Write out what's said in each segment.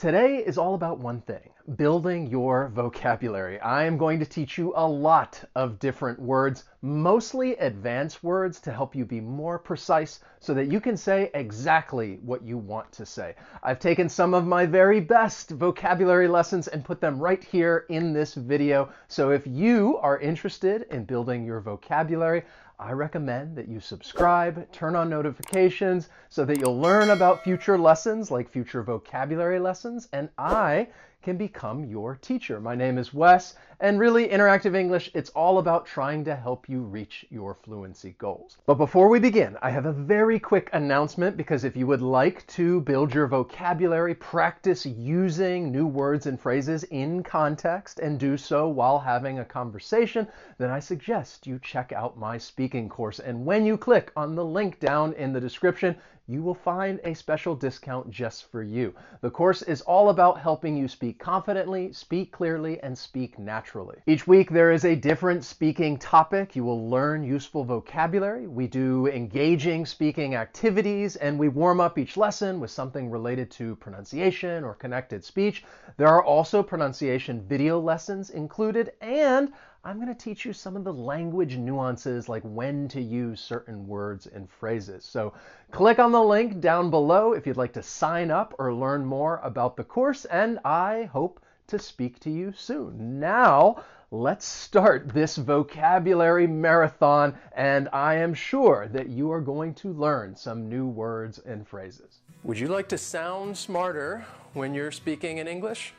Today is all about one thing, building your vocabulary. I am going to teach you a lot of different words, mostly advanced words to help you be more precise so that you can say exactly what you want to say. I've taken some of my very best vocabulary lessons and put them right here in this video. So if you are interested in building your vocabulary, I recommend that you subscribe, turn on notifications so that you'll learn about future lessons like future vocabulary lessons, and I can become your teacher. My name is Wes, and really Interactive English, it's all about trying to help you reach your fluency goals. But before we begin, I have a very quick announcement because if you would like to build your vocabulary, practice using new words and phrases in context, and do so while having a conversation, then I suggest you check out my speaking course. And when you click on the link down in the description, you will find a special discount just for you. The course is all about helping you speak confidently, speak clearly, and speak naturally. Each week there is a different speaking topic. You will learn useful vocabulary. We do engaging speaking activities, and we warm up each lesson with something related to pronunciation or connected speech. There are also pronunciation video lessons included, and I'm going to teach you some of the language nuances, like when to use certain words and phrases. So click on the link down below if you'd like to sign up or learn more about the course, and I hope to speak to you soon. Now, let's start this vocabulary marathon, and I am sure that you are going to learn some new words and phrases. Would you like to sound smarter when you're speaking in English?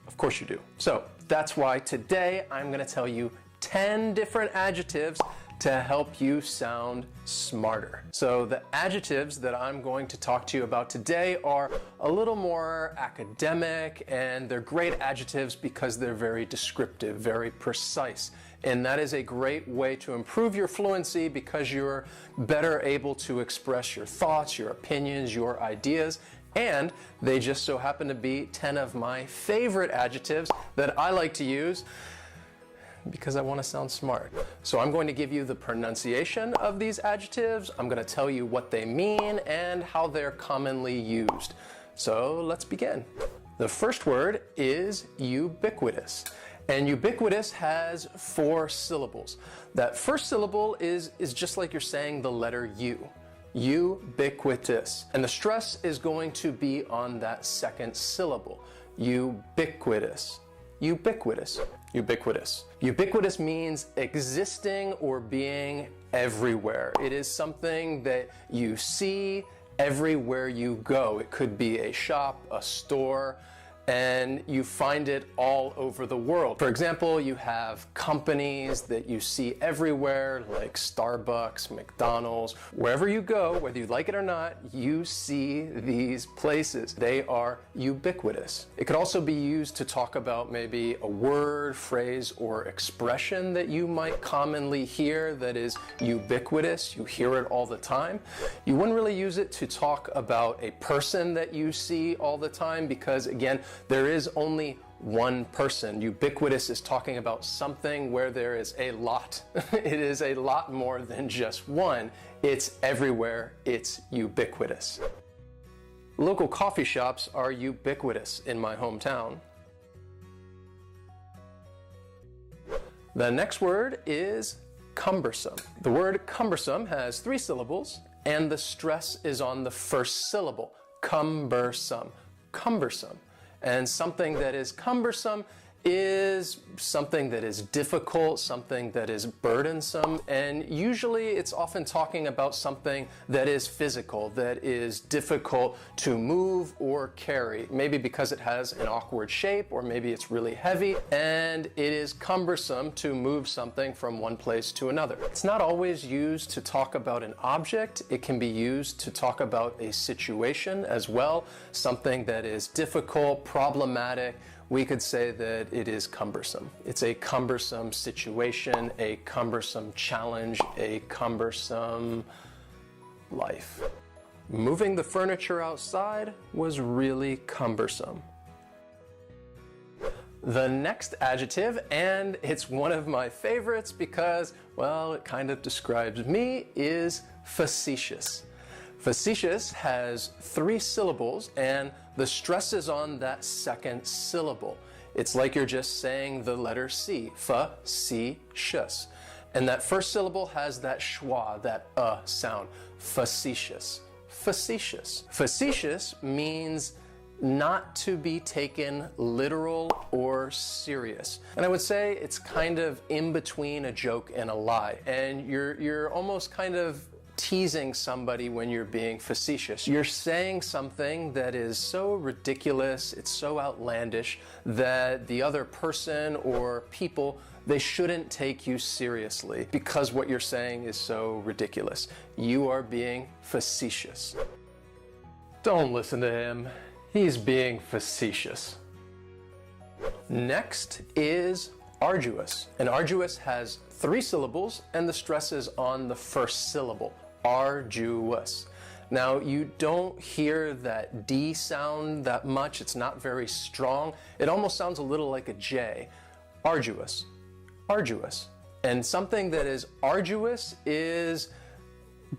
Of course you do. So that's why today I'm going to tell you 10 different adjectives to help you sound smarter. So the adjectives that I'm going to talk to you about today are a little more academic, and they're great adjectives because they're very descriptive, very precise. And that is a great way to improve your fluency because you're better able to express your thoughts, your opinions, your ideas. And they just so happen to be 10 of my favorite adjectives that I like to use because I want to sound smart. So I'm going to give you the pronunciation of these adjectives. I'm going to tell you what they mean and how they're commonly used. So let's begin. The first word is ubiquitous. And ubiquitous has 4 syllables. That first syllable is just like you're saying the letter U. Ubiquitous. And the stress is going to be on that second syllable. Ubiquitous. Ubiquitous. Ubiquitous. Ubiquitous means existing or being everywhere. It is something that you see everywhere you go. It could be a shop, a store, and you find it all over the world. For example, you have companies that you see everywhere, like Starbucks, McDonald's. Wherever you go, whether you like it or not, you see these places. They are ubiquitous. It could also be used to talk about maybe a word, phrase, or expression that you might commonly hear that is ubiquitous. You hear it all the time. You wouldn't really use it to talk about a person that you see all the time because, again, there is only one person. Ubiquitous is talking about something where there is a lot. It is a lot more than just one. It's everywhere. It's ubiquitous. Local coffee shops are ubiquitous in my hometown. The next word is cumbersome. The word cumbersome has 3 syllables, and the stress is on the first syllable. Cumbersome. Cumbersome. And something that is cumbersome is something that is difficult, something that is burdensome, and usually it's often talking about something that is physical, that is difficult to move or carry, maybe because it has an awkward shape, or maybe it's really heavy, and it is cumbersome to move something from one place to another. It's not always used to talk about an object. It can be used to talk about a situation as well, something that is difficult, problematic. We could say that it is cumbersome. It's a cumbersome situation, a cumbersome challenge, a cumbersome life. Moving the furniture outside was really cumbersome. The next adjective, and it's one of my favorites because, well, it kind of describes me, is facetious. Facetious has 3 syllables and the stress is on that second syllable. It's like you're just saying the letter C, fa-ci-shus. And that first syllable has that schwa, that sound, facetious, facetious. Facetious means not to be taken literal or serious. And I would say it's kind of in between a joke and a lie. And you're almost kind of teasing somebody when you're being facetious. You're saying something that is so ridiculous, it's so outlandish that the other person or people, they shouldn't take you seriously because what you're saying is so ridiculous. You are being facetious. Don't listen to him. He's being facetious. Next is arduous. And arduous has 3 syllables and the stress is on the first syllable. Arduous. Now you don't hear that D sound that much. It's not very strong. It almost sounds a little like a J. Arduous. Arduous. And something that is arduous is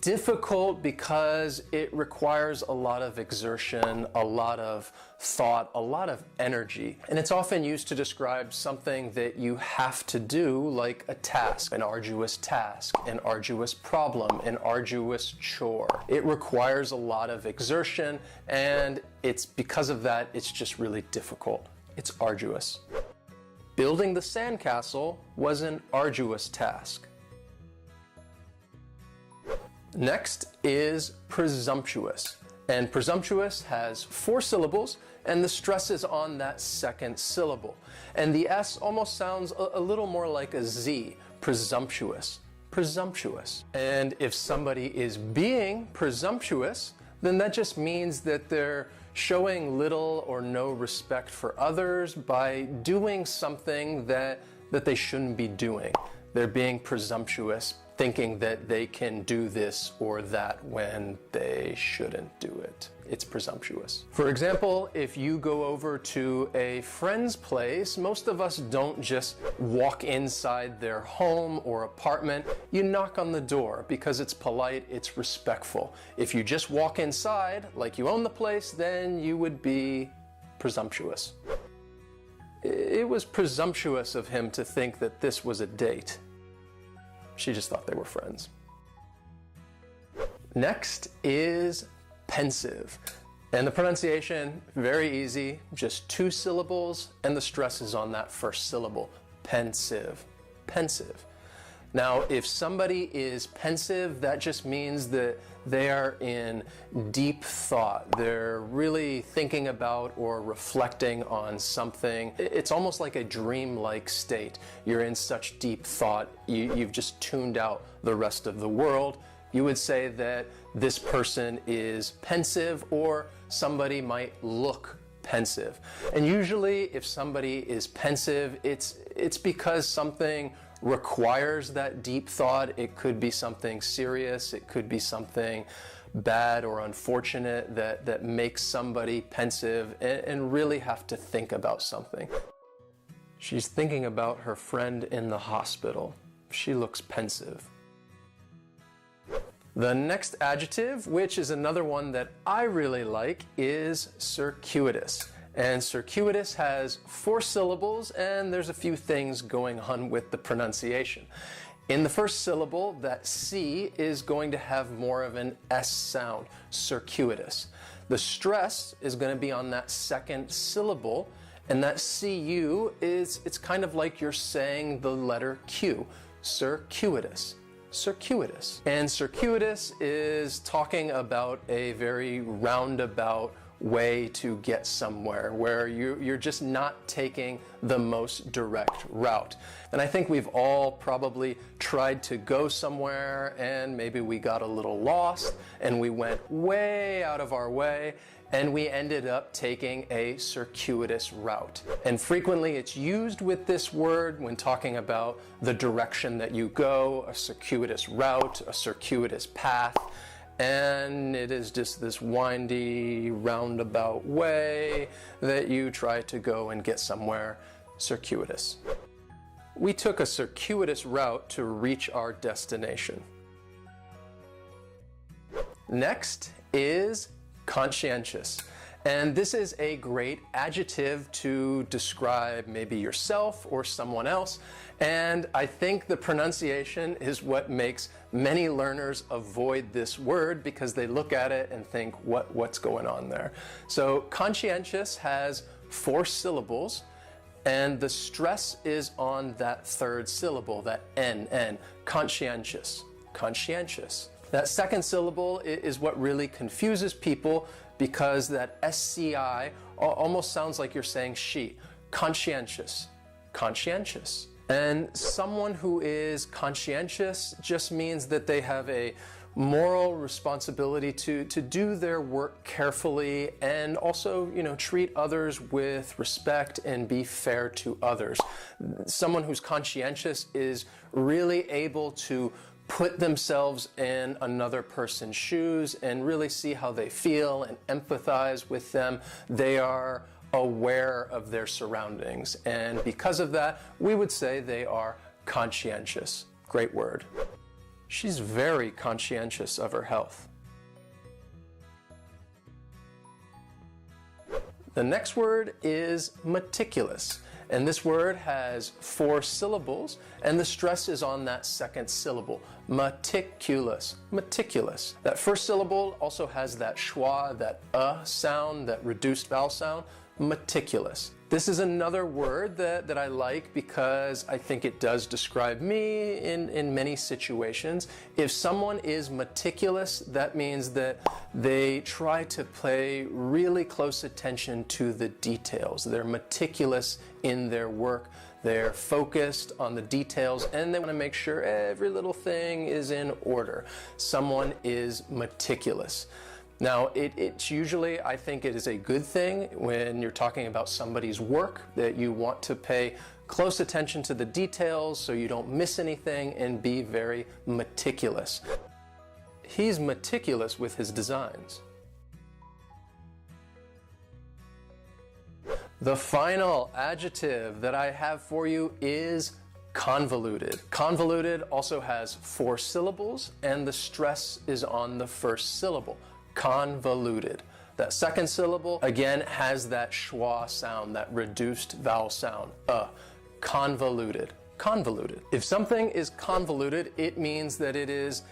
difficult because it requires a lot of exertion, a lot of thought, a lot of energy. And it's often used to describe something that you have to do, like a task, an arduous task, an arduous problem, an arduous chore. It requires a lot of exertion, and it's because of that, it's just really difficult. It's arduous. Building the sandcastle was an arduous task. Next is presumptuous. And presumptuous has 4 syllables and the stress is on that second syllable. And the S almost sounds a little more like a Z, presumptuous, presumptuous. And if somebody is being presumptuous, then that just means that they're showing little or no respect for others by doing something that they shouldn't be doing. They're being presumptuous, thinking that they can do this or that when they shouldn't do it. It's presumptuous. For example, if you go over to a friend's place, most of us don't just walk inside their home or apartment. You knock on the door because it's polite, it's respectful. If you just walk inside like you own the place, then you would be presumptuous. It was presumptuous of him to think that this was a date. She just thought they were friends. Next is pensive. And the pronunciation, very easy, just 2 syllables, and the stress is on that first syllable. Pensive, pensive. Now, if somebody is pensive, that just means that they are in deep thought. They're really thinking about or reflecting on something. It's almost like a dream-like state. You're in such deep thought, you've just tuned out the rest of the world. You would say that this person is pensive, or somebody might look pensive. And usually, if somebody is pensive, it's because something requires that deep thought. It could be something serious, it could be something bad or unfortunate that makes somebody pensive and really have to think about something. She's thinking about her friend in the hospital. She looks pensive. The next adjective, which is another one that I really like, is circuitous. And circuitous has 4 syllables, and there's a few things going on with the pronunciation. In the first syllable, that C is going to have more of an S sound, circuitous. The stress is going to be on that second syllable, and that CU it's kind of like you're saying the letter Q, circuitous. Circuitous. And circuitous is talking about a very roundabout way to get somewhere, where you're just not taking the most direct route. And I think we've all probably tried to go somewhere and maybe we got a little lost and we went way out of our way and we ended up taking a circuitous route. And frequently it's used with this word when talking about the direction that you go, a circuitous route, a circuitous path. And it is just this windy, roundabout way that you try to go and get somewhere. Circuitous. We took a circuitous route to reach our destination. Next is conscientious. And this is a great adjective to describe maybe yourself or someone else. And I think the pronunciation is what makes many learners avoid this word because they look at it and think, what's going on there? So conscientious has 4 syllables, and the stress is on that third syllable, that N, conscientious, conscientious. That second syllable is what really confuses people because that SCI almost sounds like you're saying she. Conscientious, conscientious. And someone who is conscientious just means that they have a moral responsibility to do their work carefully and also, treat others with respect and be fair to others. Someone who's conscientious is really able to put themselves in another person's shoes and really see how they feel and empathize with them. They are aware of their surroundings, and because of that, we would say they are conscientious. Great word. She's very conscientious of her health. The next word is meticulous. And this word has 4 syllables, and the stress is on that second syllable. Meticulous, meticulous. That first syllable also has that schwa, that sound, that reduced vowel sound. Meticulous. This is another word that I like because I think it does describe me in many situations. If someone is meticulous, that means that they try to pay really close attention to the details. They're meticulous in their work. They're focused on the details, and they want to make sure every little thing is in order. Someone is meticulous. Now, it's usually, I think it is a good thing when you're talking about somebody's work that you want to pay close attention to the details so you don't miss anything and be very meticulous. He's meticulous with his designs. The final adjective that I have for you is convoluted. Convoluted also has 4 syllables, and the stress is on the first syllable. Convoluted. That second syllable again has that schwa sound, that reduced vowel sound. Convoluted. Convoluted. If something is convoluted, it means that it is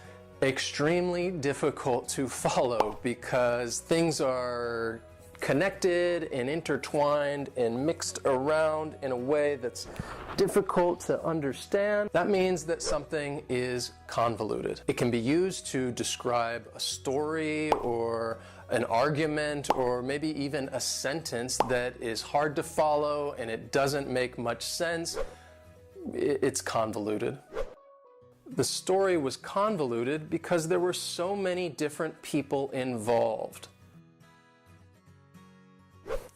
extremely difficult to follow because things are connected and intertwined and mixed around in a way that's difficult to understand. That means that something is convoluted. It can be used to describe a story or an argument or maybe even a sentence that is hard to follow and it doesn't make much sense. It's convoluted. The story was convoluted because there were so many different people involved.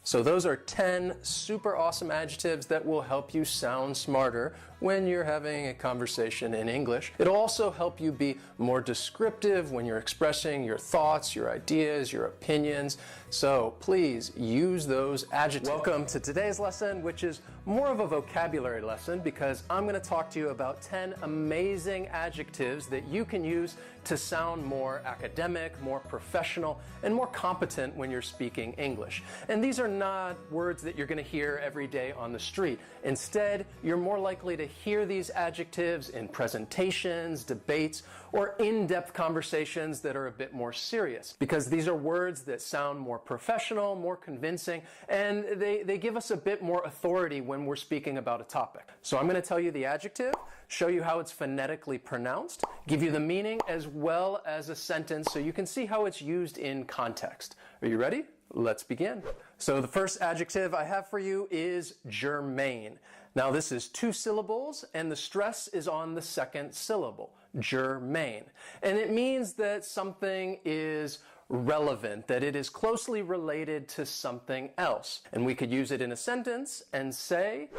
So those are 10 super awesome adjectives that will help you sound smarter when you're having a conversation in English. It'll also help you be more descriptive when you're expressing your thoughts, your ideas, your opinions. So please use those adjectives. Welcome to today's lesson, which is more of a vocabulary lesson because I'm going to talk to you about 10 amazing adjectives that you can use to sound more academic, more professional, and more competent when you're speaking English. And these are not words that you're going to hear every day on the street. Instead, you're more likely to hear these adjectives in presentations, debates, or in-depth conversations that are a bit more serious, because these are words that sound more professional, more convincing, and they give us a bit more authority when we're speaking about a topic. So I'm going to tell you the adjective, show you how it's phonetically pronounced, give you the meaning as well as a sentence so you can see how it's used in context. Are you ready? Let's begin. So the first adjective I have for you is germane. Now this is 2 syllables and the stress is on the second syllable, germane. And it means that something is relevant, that it is closely related to something else. And we could use it in a sentence and say,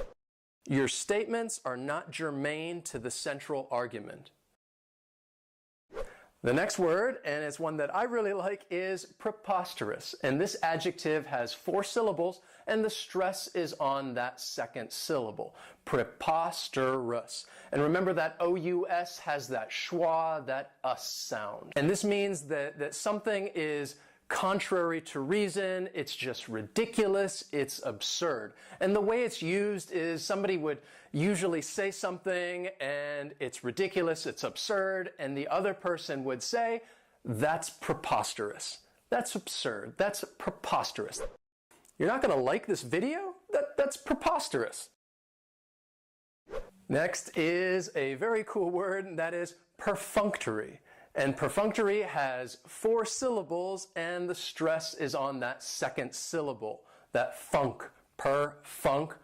your statements are not germane to the central argument. The next word, and it's one that I really like, is preposterous. And this adjective has 4 syllables, and the stress is on that second syllable. Preposterous. And remember that O-U-S has that schwa, that us sound. And this means that something is contrary to reason, it's just ridiculous, it's absurd. And the way it's used is somebody would usually say something and it's ridiculous, it's absurd, and the other person would say, that's preposterous. That's absurd. That's preposterous. You're not going to like this video? That's preposterous. Next is a very cool word, and that is perfunctory. And perfunctory has 4 syllables, and the stress is on that second syllable, that funk, perfunctory.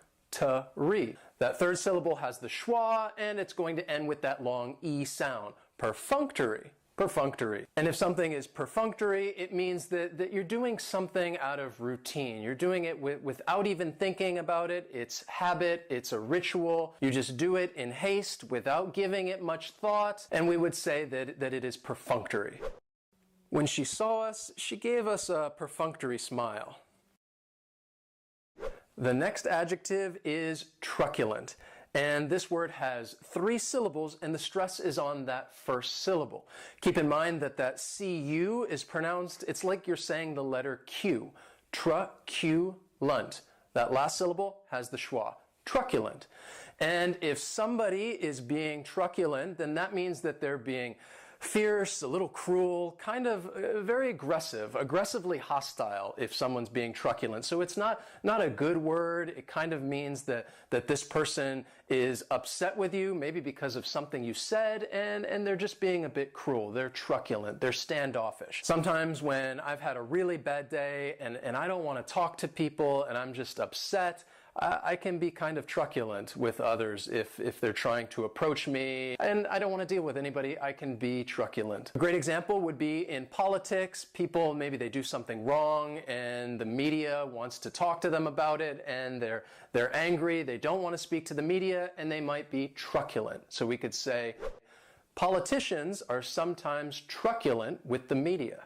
That third syllable has the schwa, and it's going to end with that long E sound, perfunctory. Perfunctory. And if something is perfunctory, it means that you're doing something out of routine. You're doing it without even thinking about it. It's habit, it's a ritual. You just do it in haste without giving it much thought, and we would say that it is perfunctory. When she saw us, she gave us a perfunctory smile. The next adjective is truculent. And this word has 3 syllables, and the stress is on that first syllable. Keep in mind that CU is pronounced, it's like you're saying the letter Q. Truculent. That last syllable has the schwa. Truculent. And if somebody is being truculent, then that means that they're being fierce, a little cruel, kind of very aggressive, aggressively hostile if someone's being truculent. So it's not a good word. It kind of means that this person is upset with you, maybe because of something you said, and they're just being a bit cruel. They're truculent. They're standoffish. Sometimes when I've had a really bad day and I don't want to talk to people and I'm just upset, I can be kind of truculent with others if they're trying to approach me, and I don't want to deal with anybody. I can be truculent. A great example would be in politics. People, maybe they do something wrong and the media wants to talk to them about it, and they're angry, they don't want to speak to the media, and they might be truculent. So we could say, politicians are sometimes truculent with the media.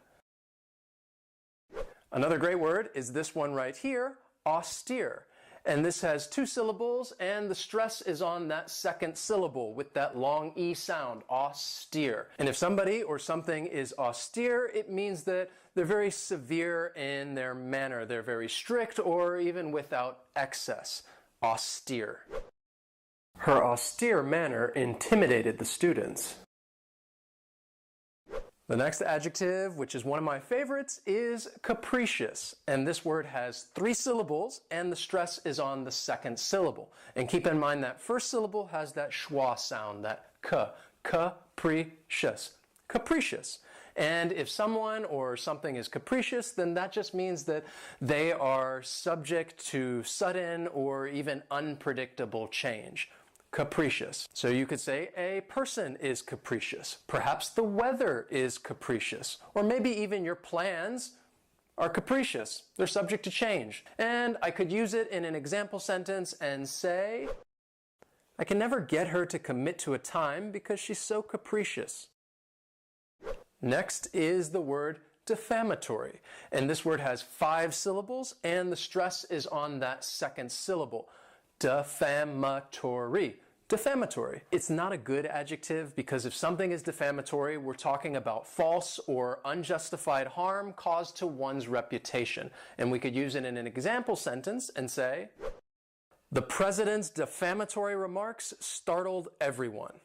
Another great word is this one right here, austere. And this has 2 syllables, and the stress is on that second syllable with that long E sound, austere. And if somebody or something is austere, it means that they're very severe in their manner. They're very strict, or even without excess. Austere. Her austere manner intimidated the students. The next adjective, which is one of my favorites, is capricious. And this word has 3 syllables, and the stress is on the second syllable. And keep in mind that first syllable has that schwa sound, that capricious. Capricious. And if someone or something is capricious, then that just means that they are subject to sudden or even unpredictable change. Capricious. So you could say a person is capricious. Perhaps the weather is capricious. Or maybe even your plans are capricious. They're subject to change. And I could use it in an example sentence and say, I can never get her to commit to a time because she's so capricious. Next is the word defamatory. And this word has 5 syllables, and the stress is on that second syllable. Defamatory. Defamatory. It's not a good adjective because if something is defamatory, we're talking about false or unjustified harm caused to one's reputation. And we could use it in an example sentence and say, the president's defamatory remarks startled everyone.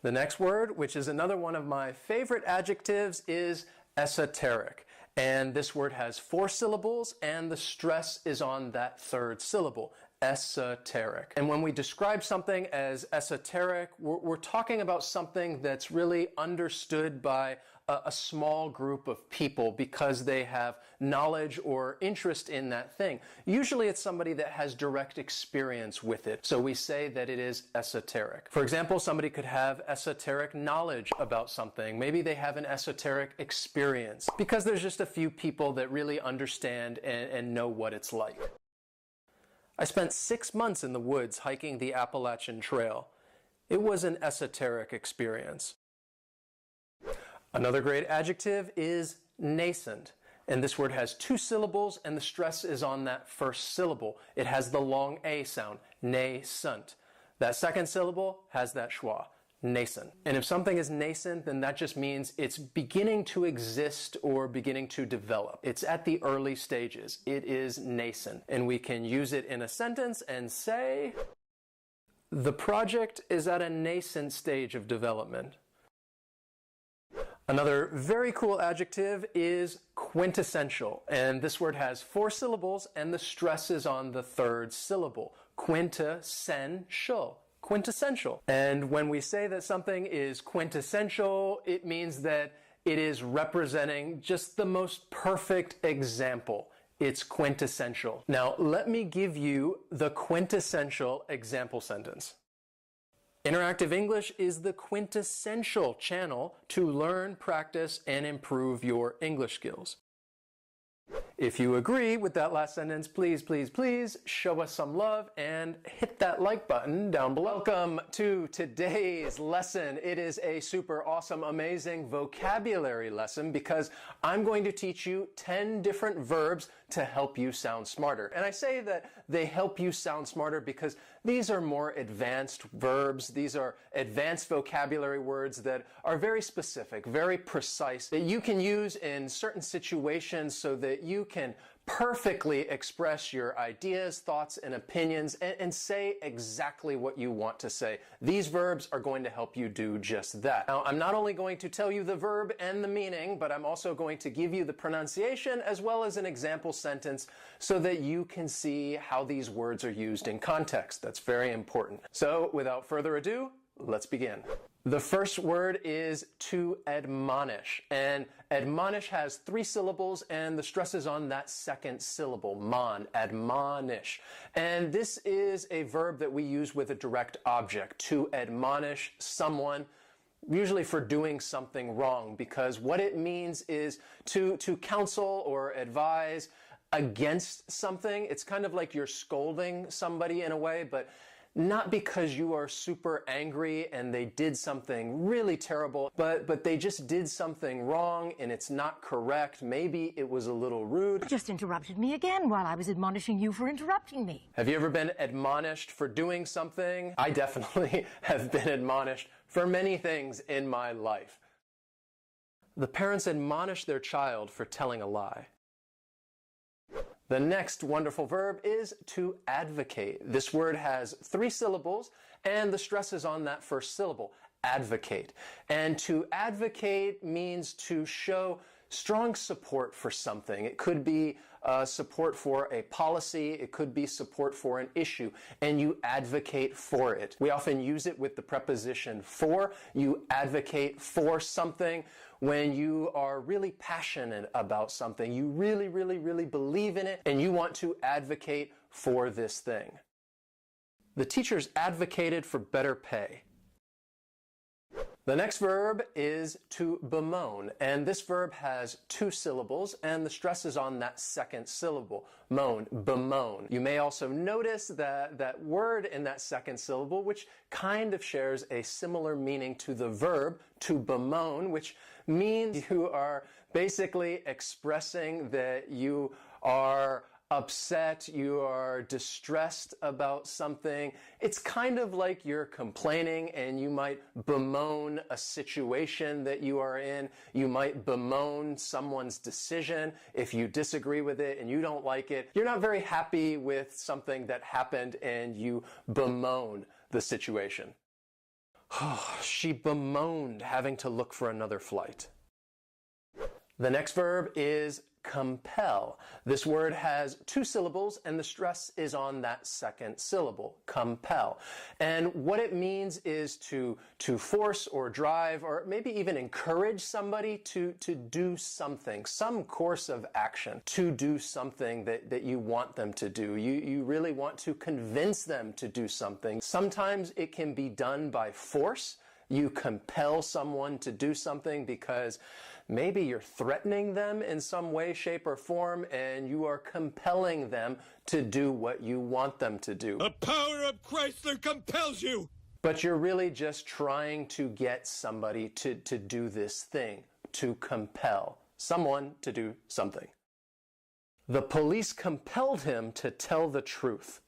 The next word, which is another one of my favorite adjectives, is esoteric. And this word has 4 syllables, and the stress is on that third syllable, esoteric. And when we describe something as esoteric, we're talking about something that's really understood by a small group of people because they have knowledge or interest in that thing. Usually it's somebody that has direct experience with it, so we say that it is esoteric. For example, somebody could have esoteric knowledge about something. Maybe they have an esoteric experience because there's just a few people that really understand and know what it's like. I spent 6 months in the woods hiking the Appalachian Trail. It was an esoteric experience. Another great adjective is nascent. And this word has two syllables, and the stress is on that first syllable. It has the long A sound, nascent. That second syllable has that schwa, nascent. And if something is nascent, then that just means it's beginning to exist or beginning to develop. It's at the early stages. It is nascent. And we can use it in a sentence and say, the project is at a nascent stage of development. Another very cool adjective is quintessential, and this word has four syllables and the stress is on the third syllable. Quintessential. Quintessential. And when we say that something is quintessential, it means that it is representing just the most perfect example. It's quintessential. Now, let me give you the quintessential example sentence. Interactive English is the quintessential channel to learn, practice, and improve your English skills. If you agree with that last sentence, please, please, please show us some love and hit that like button down below. Welcome to today's lesson. It is a super awesome, amazing vocabulary lesson because I'm going to teach you 10 different verbs to help you sound smarter. And I say that they help you sound smarter because these are more advanced verbs. These are advanced vocabulary words that are very specific, very precise, that you can use in certain situations so that you can perfectly express your ideas, thoughts, and opinions and say exactly what you want to say. These verbs are going to help you do just that. Now, I'm not only going to tell you the verb and the meaning, but I'm also going to give you the pronunciation as well as an example sentence so that you can see how these words are used in context. That's very important. So, without further ado, let's begin. The first word is to admonish, and admonish has three syllables and the stress is on that second syllable, admonish. And this is a verb that we use with a direct object, to admonish someone, usually for doing something wrong, because what it means is to counsel or advise against something. It's kind of like you're scolding somebody in a way, but not because you are super angry and they did something really terrible, but they just did something wrong and it's not correct. Maybe it was a little rude. You just interrupted me again while I was admonishing you for interrupting me. Have you ever been admonished for doing something? I definitely have been admonished for many things in my life. The parents admonish their child for telling a lie. The next wonderful verb is to advocate. This word has three syllables and the stress is on that first syllable, advocate. And to advocate means to show strong support for something. It could be support for a policy, it could be support for an issue, and you advocate for it. We often use it with the preposition for. You advocate for something when you are really passionate about something. You really, really, really believe in it, and you want to advocate for this thing. The teachers advocated for better pay. The next verb is to bemoan, and this verb has two syllables and the stress is on that second syllable, moan, bemoan. You may also notice that word in that second syllable, which kind of shares a similar meaning to the verb to bemoan, which means you are basically expressing that you are upset, you are distressed about something. It's kind of like you're complaining and you might bemoan a situation that you are in. You might bemoan someone's decision if you disagree with it and you don't like it. You're not very happy with something that happened and you bemoan the situation. She bemoaned having to look for another flight. The next verb is compel. This word has two syllables and the stress is on that second syllable, compel. And what it means is to force or drive or maybe even encourage somebody to do something, some course of action, to do something that you want them to do. You really want to convince them to do something. Sometimes it can be done by force. You compel someone to do something because maybe you're threatening them in some way, shape, or form, and you are compelling them to do what you want them to do. The power of Chrysler compels you! But you're really just trying to get somebody to do this thing. to compel someone to do something. The police compelled him to tell the truth.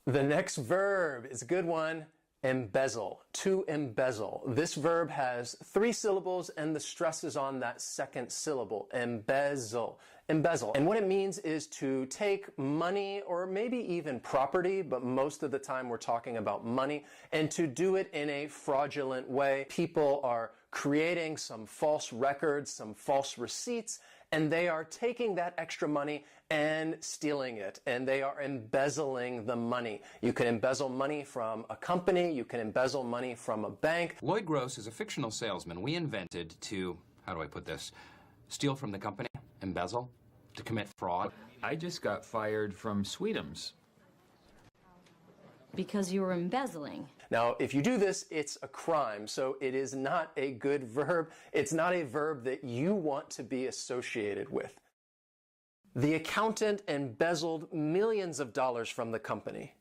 The next verb is a good one. Embezzle, to embezzle. This verb has 3 syllables and the stress is on that second syllable. Embezzle, embezzle. And what it means is to take money or maybe even property, but most of the time we're talking about money, and to do it in a fraudulent way. People are creating some false records, some false receipts, and they are taking that extra money and stealing it, and they are embezzling the money. You can embezzle money from a company, you can embezzle money from a bank. Lloyd Gross is a fictional salesman we invented to, how do I put this, steal from the company, embezzle, to commit fraud. I just got fired from Sweetums. Because you were embezzling. Now, if you do this, it's a crime, so it is not a good verb. It's not a verb that you want to be associated with. The accountant embezzled millions of dollars from the company.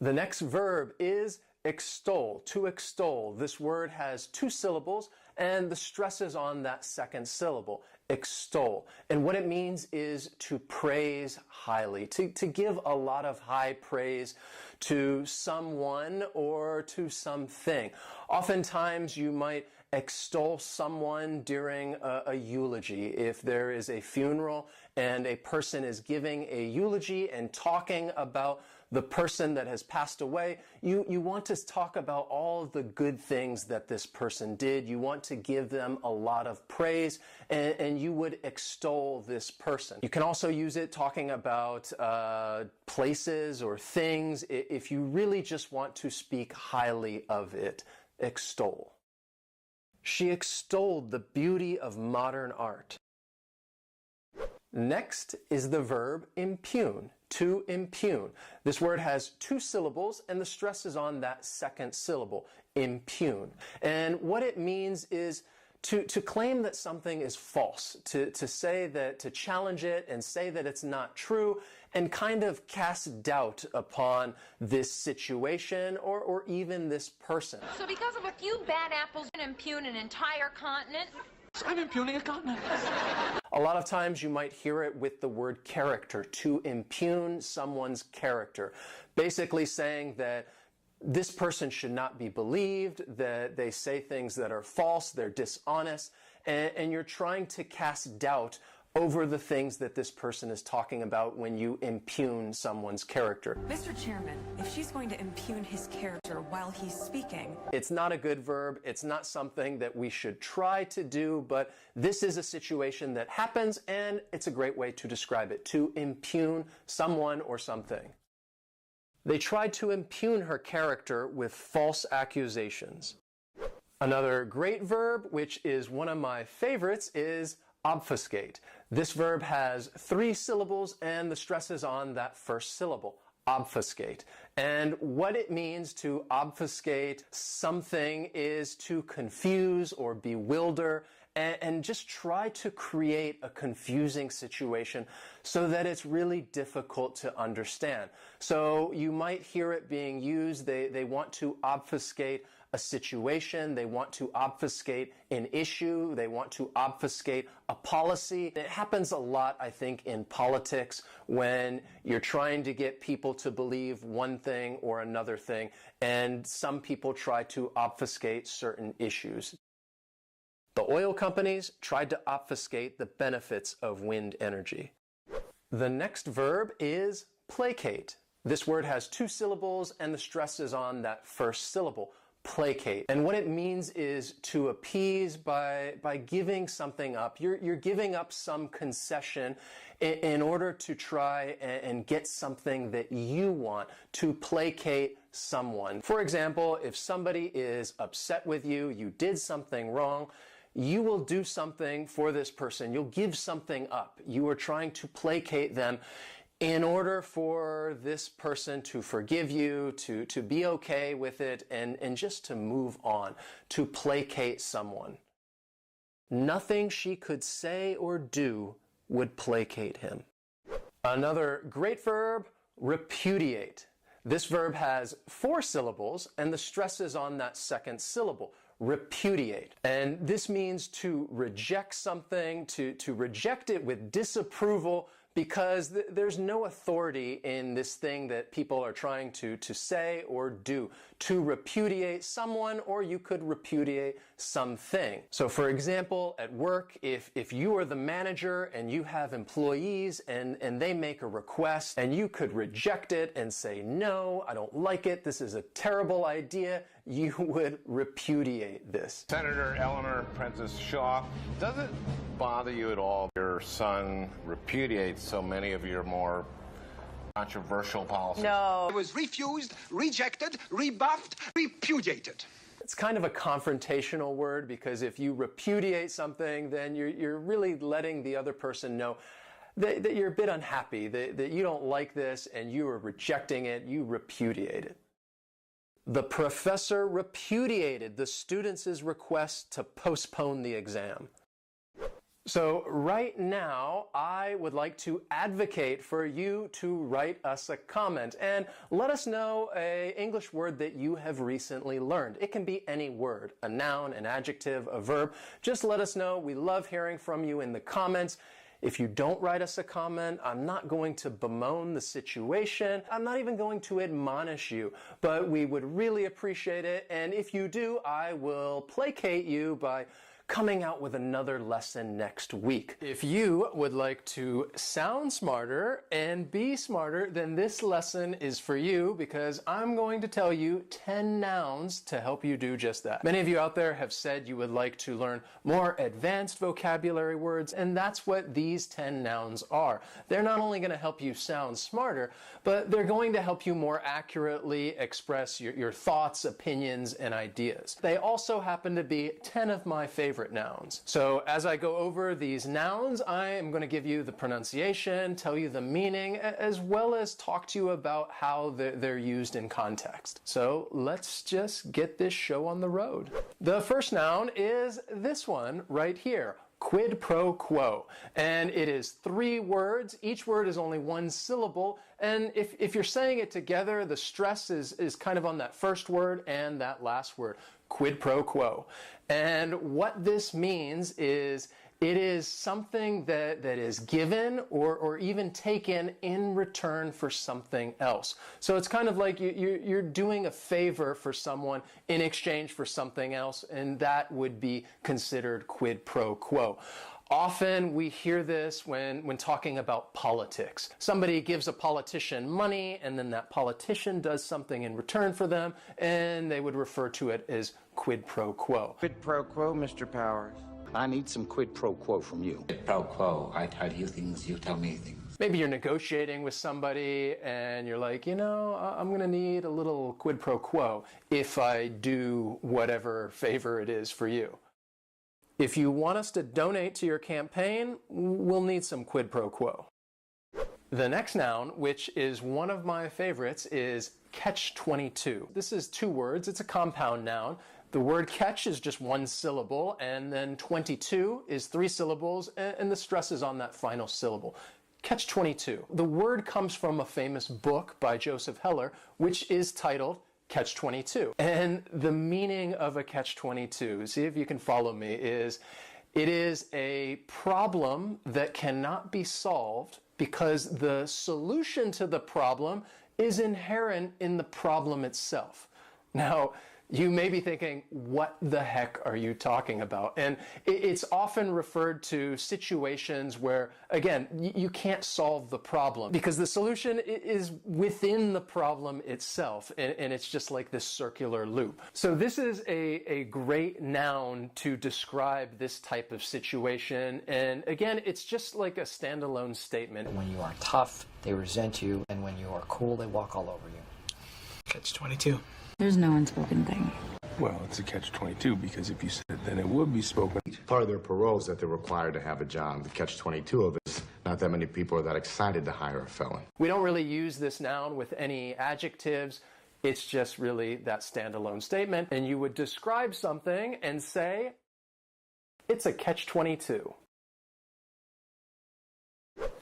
The next verb is extol, to extol. This word has 2 syllables and the stress is on that second syllable, extol. And what it means is to praise highly, to give a lot of high praise to someone or to something. Oftentimes you might extol someone during a eulogy. If there is a funeral and a person is giving a eulogy and talking about the person that has passed away, you want to talk about all of the good things that this person did. You want to give them a lot of praise, and you would extol this person. You can also use it talking about places or things if you really just want to speak highly of it. Extol. She extolled the beauty of modern art. Next is the verb impugn, to impugn. This word has 2 syllables and the stress is on that second syllable, impugn. And what it means is to claim that something is false, to say that, to challenge it and say that it's not true and kind of cast doubt upon this situation or even this person. So because of a few bad apples, you can impugn an entire continent? I'm impugning a continent. A lot of times you might hear it with the word character, to impugn someone's character. Basically saying that this person should not be believed, that they say things that are false, they're dishonest, and you're trying to cast doubt over the things that this person is talking about when you impugn someone's character. Mr. Chairman, if she's going to impugn his character while he's speaking... It's not a good verb. It's not something that we should try to do, but this is a situation that happens, and it's a great way to describe it, to impugn someone or something. They tried to impugn her character with false accusations. Another great verb, which is one of my favorites, is obfuscate. This verb has 3 syllables and the stress is on that first syllable, obfuscate. And what it means to obfuscate something is to confuse or bewilder and just try to create a confusing situation so that it's really difficult to understand. So you might hear it being used, they want to obfuscate a situation, they want to obfuscate an issue, they want to obfuscate a policy. It happens a lot, I think, in politics when you're trying to get people to believe one thing or another thing, and some people try to obfuscate certain issues. The oil companies tried to obfuscate the benefits of wind energy. The next verb is placate. This word has 2 syllables and the stress is on that first syllable, placate. And what it means is to appease by giving something up. You're giving up some concession in order to try and get something that you want, to placate someone. For example, if somebody is upset with you, you did something wrong, you will do something for this person. You'll give something up. You are trying to placate them in order for this person to forgive you, to be okay with it, and just to move on, to placate someone. Nothing she could say or do would placate him. Another great verb, repudiate. This verb has 4 syllables and the stress is on that second syllable, repudiate. And this means to reject something, to reject it with disapproval, because there's no authority in this thing that people are trying to say or do. To repudiate someone, or you could repudiate something. So for example, at work, if you are the manager and you have employees and they make a request, and you could reject it and say, no, I don't like it, this is a terrible idea, you would repudiate this. Senator Eleanor Prentice Shaw, does it bother you at all your son repudiates so many of your more controversial policies? No. It was refused, rejected, rebuffed, repudiated. It's kind of a confrontational word, because if you repudiate something, then you're really letting the other person know that you're a bit unhappy, that you don't like this and you are rejecting it, you repudiate it. The professor repudiated the students' request to postpone the exam. So right now, I would like to advocate for you to write us a comment and let us know an English word that you have recently learned. It can be any word, a noun, an adjective, a verb. Just let us know. We love hearing from you in the comments. If you don't write us a comment, I'm not going to bemoan the situation. I'm not even going to admonish you, but we would really appreciate it. And if you do, I will placate you by coming out with another lesson next week. If you would like to sound smarter and be smarter, then this lesson is for you, because I'm going to tell you 10 nouns to help you do just that. Many of you out there have said you would like to learn more advanced vocabulary words, and that's what these 10 nouns are. They're not only going to help you sound smarter, but they're going to help you more accurately express your thoughts, opinions, and ideas. They also happen to be 10 of my favorite nouns. So as I go over these nouns, I am going to give you the pronunciation, tell you the meaning, as well as talk to you about how they're used in context. So let's just get this show on the road. The first noun is this one right here. Quid pro quo. And it is 3 words. Each word is only 1 syllable. And if you're saying it together, the stress is kind of on that first word and that last word. Quid pro quo. And what this means is it is something that is given or even taken in return for something else. So it's kind of like you're doing a favor for someone in exchange for something else, and that would be considered quid pro quo. Often we hear this when talking about politics. Somebody gives a politician money, and then that politician does something in return for them, and they would refer to it as quid pro quo. Quid pro quo, Mr. Powers. I need some quid pro quo from you. Quid pro quo. I tell you things, you tell me things. Maybe you're negotiating with somebody and you're like, I'm going to need a little quid pro quo if I do whatever favor it is for you. If you want us to donate to your campaign, we'll need some quid pro quo. The next noun, which is one of my favorites, is catch-22. This is 2 words. It's a compound noun. The word catch is just 1 syllable, and then 22 is 3 syllables, and the stress is on that final syllable. Catch-22. The word comes from a famous book by Joseph Heller, which is titled Catch-22. And the meaning of a catch-22, see if you can follow me, is it is a problem that cannot be solved because the solution to the problem is inherent in the problem itself. Now, you may be thinking, what the heck are you talking about? And it's often referred to situations where, again, you can't solve the problem because the solution is within the problem itself, and it's just like this circular loop. So this is a great noun to describe this type of situation, and again, it's just like a standalone statement. When you are tough, they resent you, and when you are cool, they walk all over you. Catch-22. There's no unspoken thing. Well, it's a catch-22 because if you said it, then it would be spoken. Part of their parole is that they're required to have a job. The catch-22 of it is not that many people are that excited to hire a felon. We don't really use this noun with any adjectives. It's just really that standalone statement. And you would describe something and say, it's a catch-22.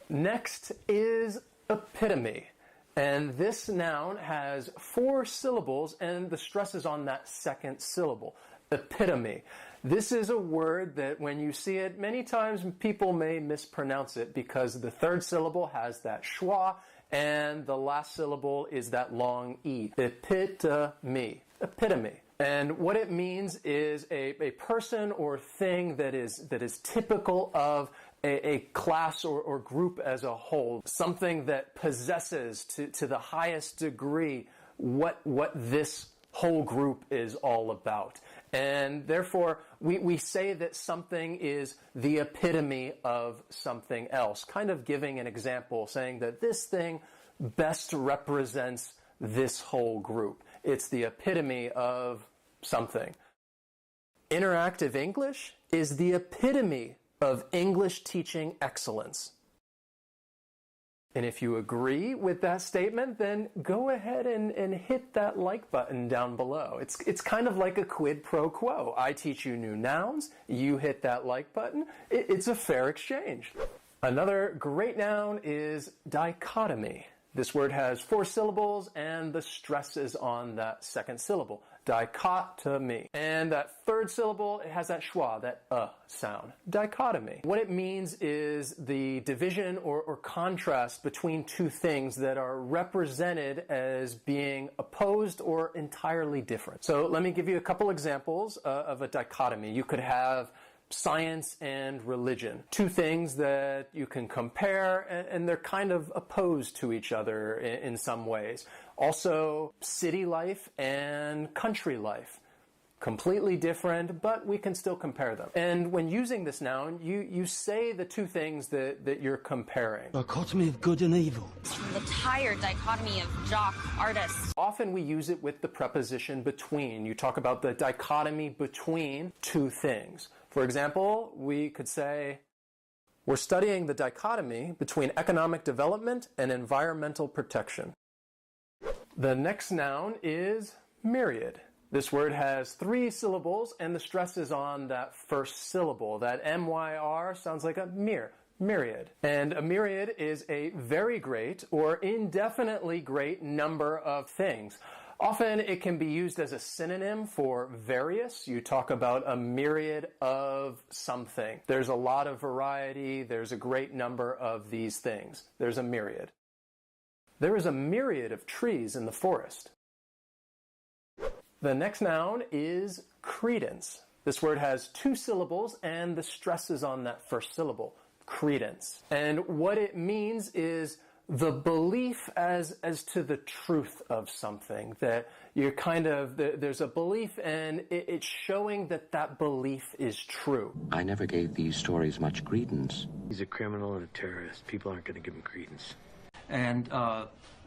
Next is epitome. And this noun has 4 syllables, and the stress is on that second syllable. Epitome. This is a word that when you see it, many times people may mispronounce it because the third syllable has that schwa and the last syllable is that long E. Epitome. Epitome. And what it means is a person or thing that is typical of a class or group as a whole. Something that possesses to the highest degree what this whole group is all about. And therefore, we say that something is the epitome of something else, kind of giving an example, saying that this thing best represents this whole group. It's the epitome of something. Interactive English is the epitome of English teaching excellence. And if you agree with that statement, then go ahead and hit that like button down below. It's kind of like a quid pro quo. I teach you new nouns, you hit that like button. It's a fair exchange. Another great noun is dichotomy. This word has 4 syllables and the stress is on that second syllable. Dichotomy. And that third syllable, it has that schwa, that sound. Dichotomy. What it means is the division or contrast between two things that are represented as being opposed or entirely different. So let me give you a couple examples of a dichotomy. You could have science and religion. Two things that you can compare, and they're kind of opposed to each other in some ways. Also, city life and country life. Completely different, but we can still compare them. And when using this noun, you say the two things that you're comparing. Dichotomy of good and evil. The tired dichotomy of jock artist. Often we use it with the preposition between. You talk about the dichotomy between two things. For example, we could say, we're studying the dichotomy between economic development and environmental protection. The next noun is myriad. This word has 3 syllables and the stress is on that first syllable. That M-Y-R sounds like a myriad. And a myriad is a very great or indefinitely great number of things. Often it can be used as a synonym for various. You talk about a myriad of something. There's a lot of variety. There's a great number of these things. There's a myriad. There is a myriad of trees in the forest. The next noun is credence. This word has 2 syllables and the stress is on that first syllable. Credence. And what it means is the belief as to the truth of something, that you're there's a belief and it's showing that belief is true. I never gave these stories much credence. He's a criminal and a terrorist. People aren't going to give him credence. And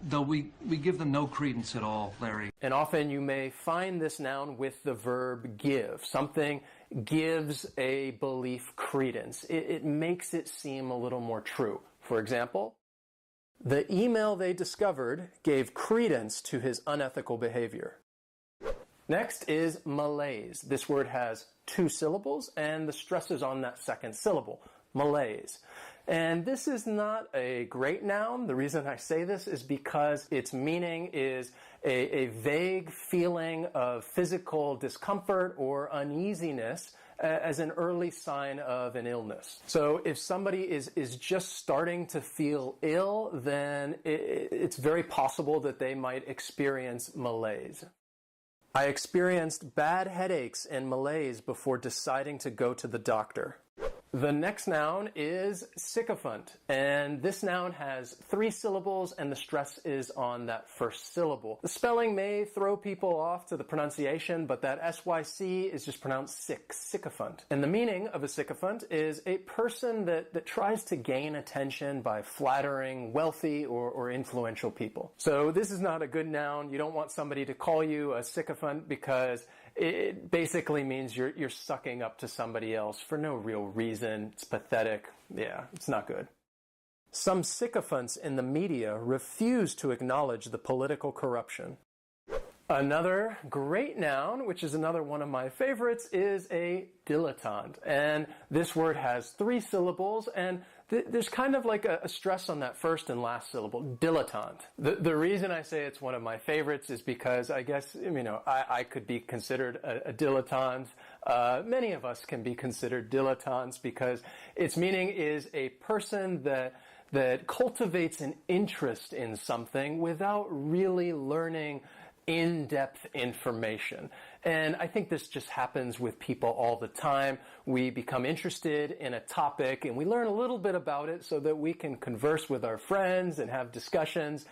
though we give them no credence at all, Larry. And often you may find this noun with the verb give. Something gives a belief credence. It makes it seem a little more true. For example, the email they discovered gave credence to his unethical behavior. Next is malaise. This word has 2 syllables and the stress is on that second syllable. Malaise. And this is not a great noun. The reason I say this is because its meaning is a vague feeling of physical discomfort or uneasiness as an early sign of an illness. So if somebody is just starting to feel ill, then it's very possible that they might experience malaise. I experienced bad headaches and malaise before deciding to go to the doctor. The next noun is sycophant, and this noun has 3 syllables and the stress is on that first syllable. The spelling may throw people off to the pronunciation, but that SYC is just pronounced sycophant. And the meaning of a sycophant is a person that tries to gain attention by flattering wealthy or influential people. So this is not a good noun. You don't want somebody to call you a sycophant because it basically means you're sucking up to somebody else for no real reason. It's pathetic. Yeah, it's not good. Some sycophants in the media refuse to acknowledge the political corruption. Another great noun, which is another one of my favorites, is a dilettante. And this word has 3 syllables, and there's kind of like a stress on that first and last syllable, dilettante. The reason I say it's one of my favorites is because I guess, I could be considered a dilettante. Many of us can be considered dilettantes because its meaning is a person that cultivates an interest in something without really learning in-depth information. And I think this just happens with people all the time. We become interested in a topic and we learn a little bit about it so that we can converse with our friends and have discussions,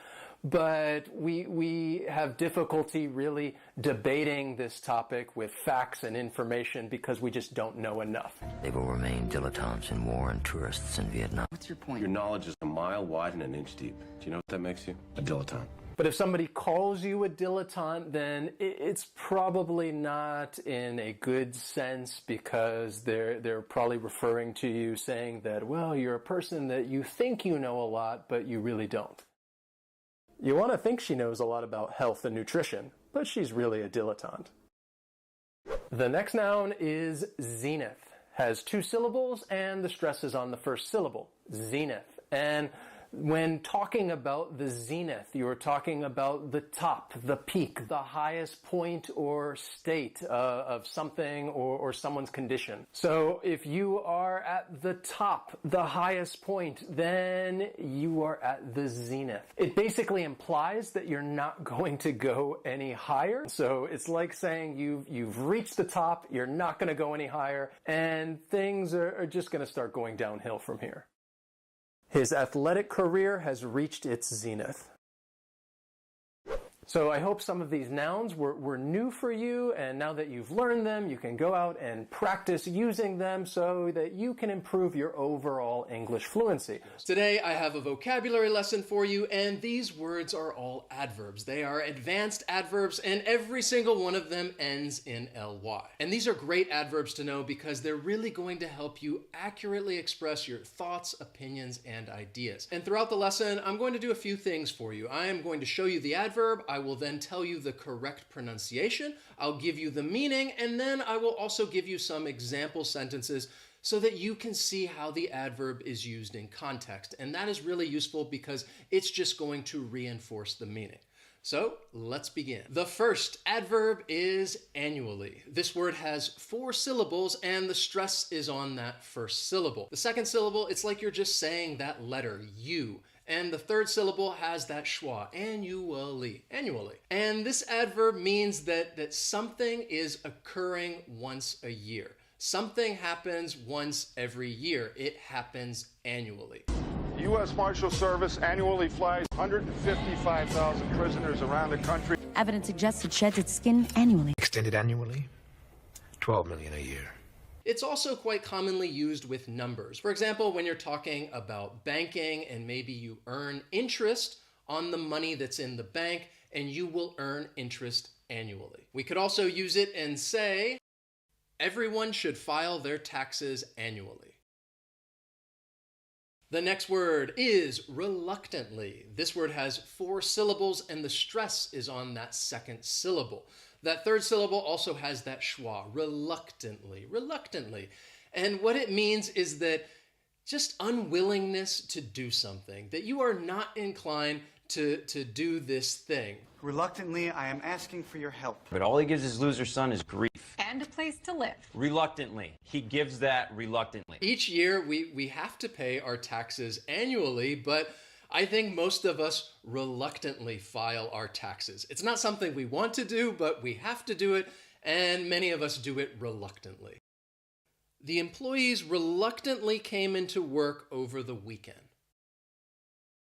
but we have difficulty really debating this topic with facts and information because we just don't know enough. They will remain dilettantes in war and tourists in Vietnam. What's your point? Your knowledge is a mile wide and an inch deep. Do you know what that makes you? A dilettante. But if somebody calls you a dilettante, then it's probably not in a good sense because they're probably referring to you saying that, well, you're a person that you think you know a lot, but you really don't. You want to think she knows a lot about health and nutrition, but she's really a dilettante. The next noun is zenith. Has 2 syllables and the stress is on the first syllable, zenith. And when talking about the zenith, you're talking about the top, the peak, the highest point or state of something or someone's condition. So if you are at the top, the highest point, then you are at the zenith. It basically implies that you're not going to go any higher. So it's like saying you've reached the top, you're not going to go any higher, and things are just going to start going downhill from here. His athletic career has reached its zenith. So I hope some of these nouns were new for you, and now that you've learned them, you can go out and practice using them so that you can improve your overall English fluency. Today I have a vocabulary lesson for you, and these words are all adverbs. They are advanced adverbs, and every single one of them ends in ly. And these are great adverbs to know because they're really going to help you accurately express your thoughts, opinions, and ideas. And throughout the lesson, I'm going to do a few things for you. I am going to show you the adverb. I will then tell you the correct pronunciation, I'll give you the meaning, and then I will also give you some example sentences so that you can see how the adverb is used in context. And that is really useful because it's just going to reinforce the meaning. So let's begin. The first adverb is annually. This word has 4 syllables and the stress is on that first syllable. The second syllable, it's like you're just saying that letter, U. And the third syllable has that schwa, annually. And this adverb means that something is occurring once a year. Something happens once every year. It happens annually. The U.S. Marshal Service annually flies 155,000 prisoners around the country. Evidence suggests it sheds its skin annually. Extended annually, 12 million a year. It's also quite commonly used with numbers. For example, when you're talking about banking and maybe you earn interest on the money that's in the bank and you will earn interest annually. We could also use it and say, everyone should file their taxes annually. The next word is reluctantly. This word has 4 syllables and the stress is on that second syllable. That third syllable also has that schwa, reluctantly. And what it means is that just unwillingness to do something, that you are not inclined to do this thing. Reluctantly, I am asking for your help. But all he gives his loser son is grief. And a place to live. Reluctantly. He gives that reluctantly. Each year, we have to pay our taxes annually, but I think most of us reluctantly file our taxes. It's not something we want to do, but we have to do it, and many of us do it reluctantly. The employees reluctantly came into work over the weekend.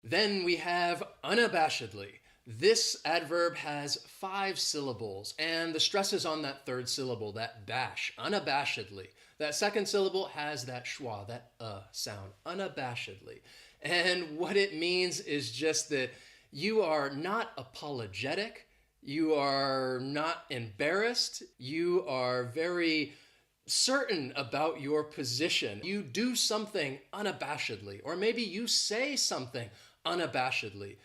Then we have unabashedly. This adverb has 5 syllables, and the stress is on that third syllable, that bash, unabashedly. That second syllable has that schwa, that sound, unabashedly. And what it means is just that you are not apologetic, you are not embarrassed, you are very certain about your position. You do something unabashedly, or maybe you say something unabashedly.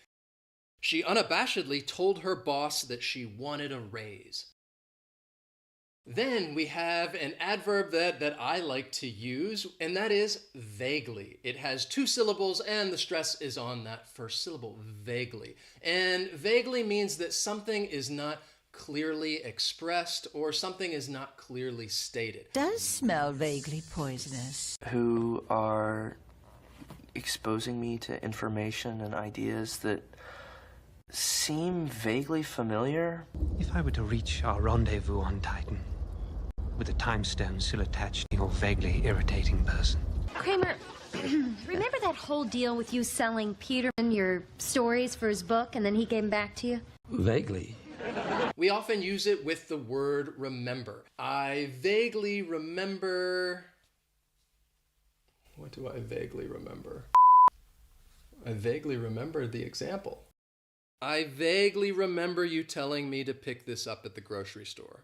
She unabashedly told her boss that she wanted a raise. Then we have an adverb that I like to use, and that is vaguely. It has 2 syllables, and the stress is on that first syllable, vaguely. And vaguely means that something is not clearly expressed or something is not clearly stated. Does smell vaguely poisonous. Who are exposing me to information and ideas that seem vaguely familiar. If I were to reach our rendezvous on Titan, with a time stone still attached to your vaguely irritating person. Kramer, remember that whole deal with you selling Peterman your stories for his book and then he gave them back to you? Vaguely. We often use it with the word remember. I vaguely remember... What do I vaguely remember? I vaguely remember the example. I vaguely remember you telling me to pick this up at the grocery store.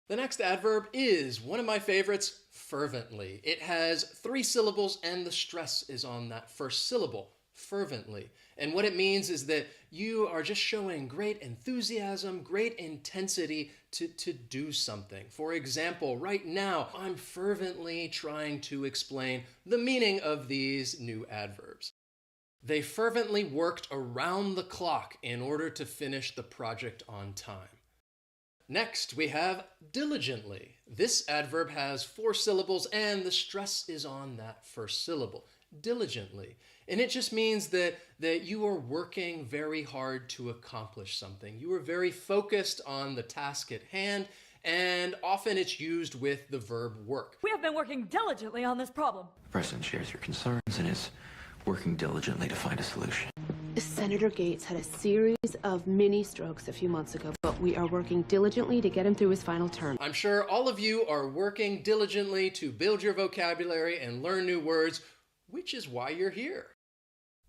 The next adverb is one of my favorites, fervently. It has 3 syllables and the stress is on that first syllable, fervently. And what it means is that you are just showing great enthusiasm, great intensity to do something. For example, right now, I'm fervently trying to explain the meaning of these new adverbs. They fervently worked around the clock in order to finish the project on time. Next, we have diligently. This adverb has 4 syllables and the stress is on that first syllable, diligently. And it just means that you are working very hard to accomplish something. You are very focused on the task at hand, and often it's used with the verb work. We have been working diligently on this problem. The president shares your concerns and is working diligently to find a solution. Senator Gates had a series of mini strokes a few months ago, but we are working diligently to get him through his final term. I'm sure all of you are working diligently to build your vocabulary and learn new words, which is why you're here.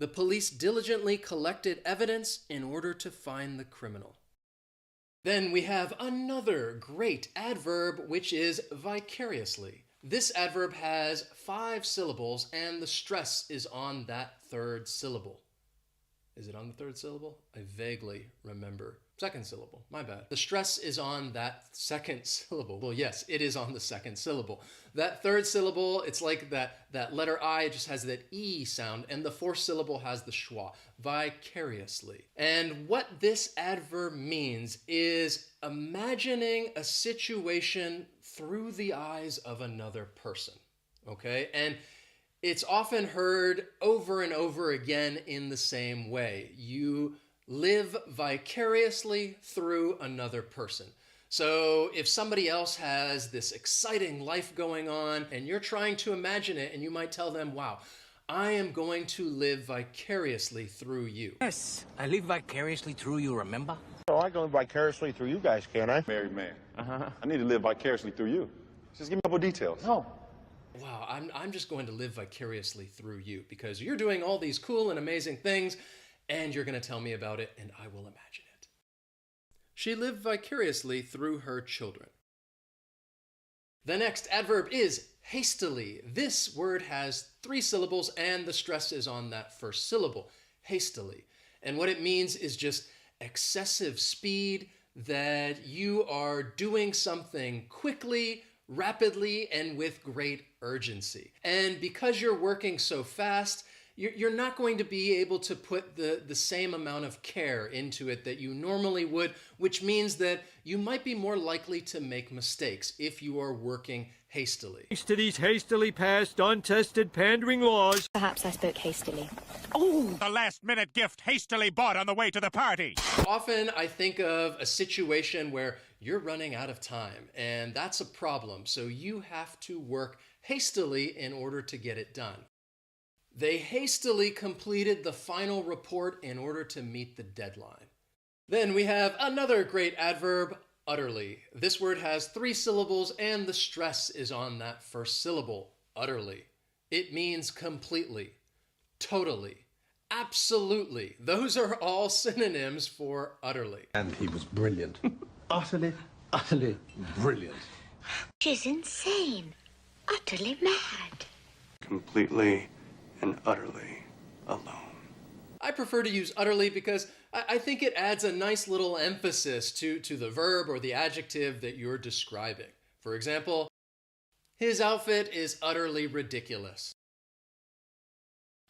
The police diligently collected evidence in order to find the criminal. Then we have another great adverb, which is vicariously. This adverb has 5 syllables and the stress is on that 3rd syllable. Is it on the 3rd syllable? I vaguely remember. 2nd syllable, my bad. The stress is on that 2nd syllable. Well, yes, it is on the 2nd syllable. That 3rd syllable, it's like that letter I just has that E sound, and the 4th syllable has the schwa, vicariously. And what this adverb means is imagining a situation through the eyes of another person, okay? And it's often heard over and over again in the same way. You live vicariously through another person. So if somebody else has this exciting life going on and you're trying to imagine it, and you might tell them, wow, I am going to live vicariously through you. Yes, I live vicariously through you, remember? Oh, I can live vicariously through you guys, can't I? Married man. I need to live vicariously through you. Just give me a couple details. No. Wow, I'm just going to live vicariously through you because you're doing all these cool and amazing things and you're going to tell me about it and I will imagine it. She lived vicariously through her children. The next adverb is hastily. This word has 3 syllables and the stress is on that first syllable, hastily. And what it means is just excessive speed, that you are doing something quickly, rapidly, and with great urgency. And because you're working so fast, you're not going to be able to put the same amount of care into it that you normally would, which means that you might be more likely to make mistakes if you are working hastily. Thanks to these hastily passed, untested, pandering laws. Perhaps I spoke hastily. Oh! The last-minute gift hastily bought on the way to the party. Often I think of a situation where you're running out of time, and that's a problem, so you have to work hastily in order to get it done. They hastily completed the final report in order to meet the deadline. Then we have another great adverb, utterly. This word has 3 syllables and the stress is on that first syllable, utterly. It means completely, totally, absolutely. Those are all synonyms for utterly. And he was brilliant. Utterly brilliant. She's insane. Utterly mad. Completely and utterly alone. I prefer to use utterly because I think it adds a nice little emphasis to the verb or the adjective that you're describing. For example, his outfit is utterly ridiculous.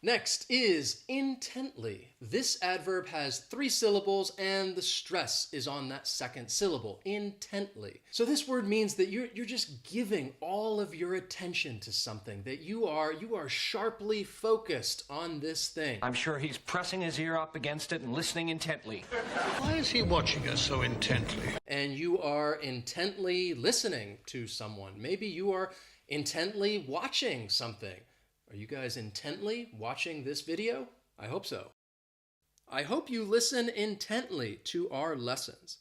Next is intently. This adverb has 3 syllables and the stress is on that second syllable, intently. So this word means that you're just giving all of your attention to something, that you are sharply focused on this thing. I'm sure he's pressing his ear up against it and listening intently. Why is he watching us so intently? And you are intently listening to someone. Maybe you are intently watching something. Are you guys intently watching this video? I hope so. I hope you listen intently to our lessons.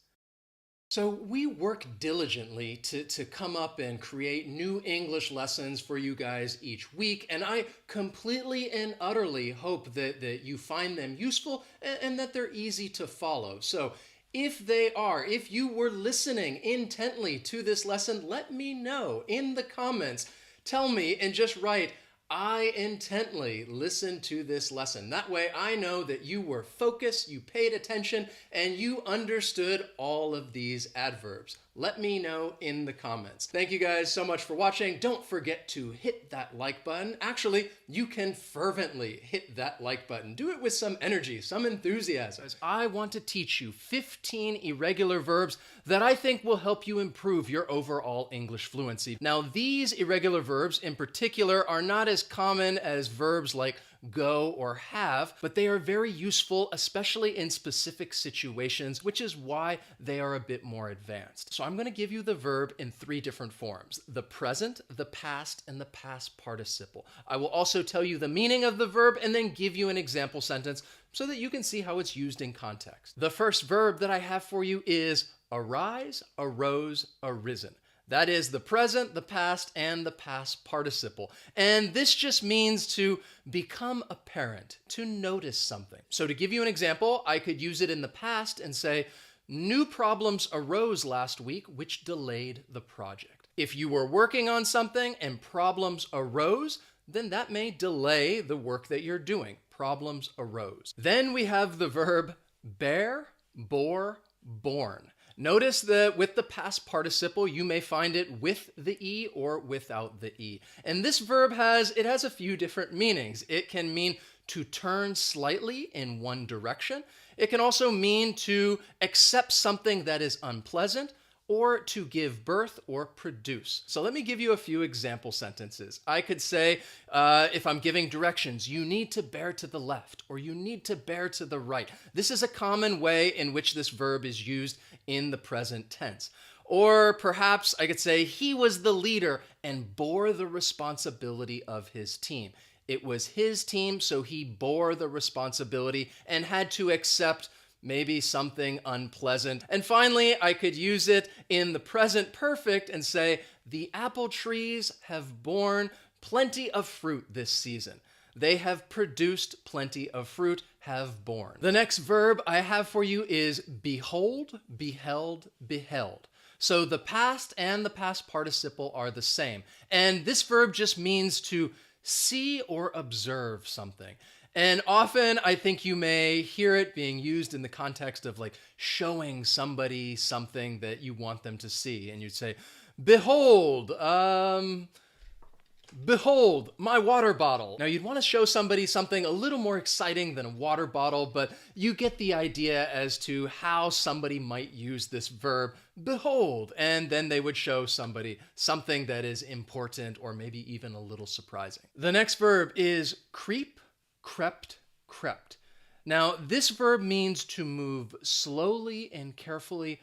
So we work diligently to come up and create new English lessons for you guys each week, and I completely and utterly hope that you find them useful and that they're easy to follow. So if you were listening intently to this lesson, let me know in the comments. Tell me and just write, I intently listened to this lesson. That way I know that you were focused, you paid attention, and you understood all of these adverbs. Let me know in the comments. Thank you guys so much for watching. Don't forget to hit that like button. Actually, you can fervently hit that like button. Do it with some energy, some enthusiasm. I want to teach you 15 irregular verbs that I think will help you improve your overall English fluency. Now, these irregular verbs in particular are not as common as verbs like go or have, but they are very useful, especially in specific situations, which is why they are a bit more advanced. So I'm going to give you the verb in 3 different forms: the present, the past, and the past participle. I will also tell you the meaning of the verb and then give you an example sentence so that you can see how it's used in context. The first verb that I have for you is arise, arose, arisen. That is the present, the past, and the past participle. And this just means to become apparent, to notice something. So to give you an example, I could use it in the past and say, new problems arose last week, which delayed the project. If you were working on something and problems arose, then that may delay the work that you're doing. Problems arose. Then we have the verb bear, bore, born. Notice that with the past participle, you may find it with the E or without the E. And this verb has a few different meanings. It can mean to turn slightly in one direction. It can also mean to accept something that is unpleasant, or to give birth or produce. So let me give you a few example sentences. I could say, if I'm giving directions, you need to bear to the left, or you need to bear to the right. This is a common way in which this verb is used in the present tense. Or perhaps I could say, he was the leader and bore the responsibility of his team. It was his team, so he bore the responsibility and had to accept maybe something unpleasant. And finally, I could use it in the present perfect and say, the apple trees have borne plenty of fruit this season. They have produced plenty of fruit, have borne. The next verb I have for you is behold, beheld, beheld. So the past and the past participle are the same. And this verb just means to see or observe something. And often I think you may hear it being used in the context of like showing somebody something that you want them to see. And you'd say, behold, behold, my water bottle. Now you'd want to show somebody something a little more exciting than a water bottle, but you get the idea as to how somebody might use this verb, behold, and then they would show somebody something that is important or maybe even a little surprising. The next verb is creep, crept, crept. Now, this verb means to move slowly and carefully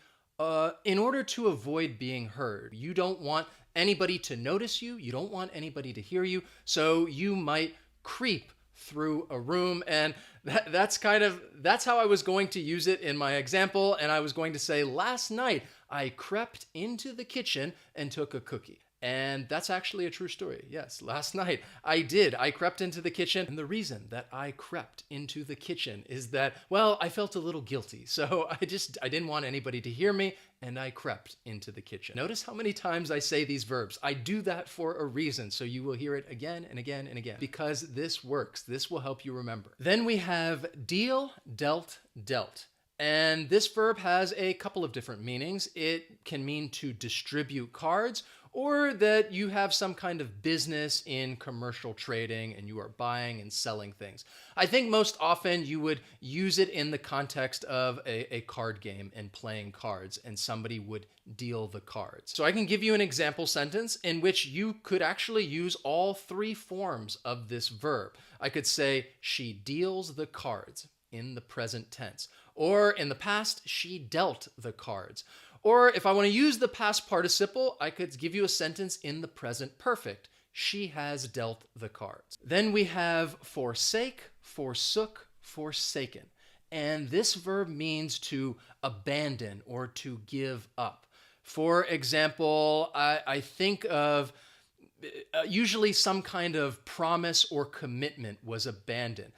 in order to avoid being heard. You don't want anybody to notice you. You don't want anybody to hear you. So you might creep through a room. And that's how I was going to use it in my example. And I was going to say, last night I crept into the kitchen and took a cookie. And that's actually a true story. Yes, last night I did. I crept into the kitchen. And the reason that I crept into the kitchen is that, well, I felt a little guilty. So I didn't want anybody to hear me, and I crept into the kitchen. Notice how many times I say these verbs. I do that for a reason, so you will hear it again and again and again, because this works. This will help you remember. Then we have deal, dealt, dealt. And this verb has a couple of different meanings. It can mean to distribute cards, or that you have some kind of business in commercial trading and you are buying and selling things. I think most often you would use it in the context of a card game and playing cards, and somebody would deal the cards. So I can give you an example sentence in which you could actually use all three forms of this verb. I could say, she deals the cards in the present tense. Or in the past, she dealt the cards. Or if I want to use the past participle, I could give you a sentence in the present perfect. She has dealt the cards. Then we have forsake, forsook, forsaken. And this verb means to abandon or to give up. For example, I think of usually some kind of promise or commitment was abandoned.